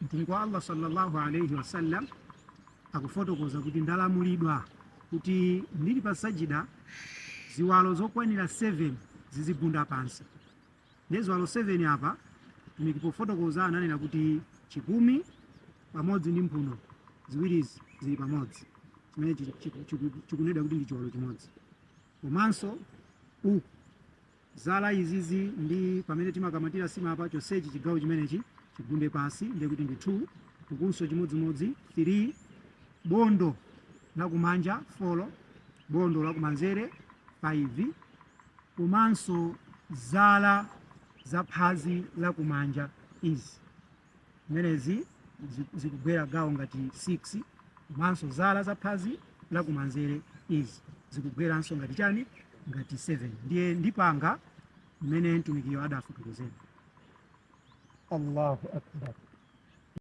mtumiki wa Allah sallallahu alayhi wasallam akufotokoza kuti ndalamulidwa kuti ndili pa sajida ziwalo zokwanira 7 zizigunda pansi. Ndi ziwalo 7 apa mtumiki pofotokoza ananena kuti chikumi pamodzi ndi mphuno ziwirizi zili pamodzi, chimene chikunena kuti ndi chiwalo chimodzi. Komanso zala izizi ndi pamene timakamatira sima apa chonsechi chigawo chimenechi chigunde pansi, ndiye kuti ndi 2, tukunso chimodzimodzi 3, bondo lakumanja 4, bondo lakumanzere 5, komanso zala za phazi lakumanja izi zimenezi zikugwera gawo ngati 6, komanso zala za phazi lakumanzere izi zikugweranso ngati chani, ngati 7. Ndiye ndipanga mmene mtumikiyo adafotokozera. Allahu akbar.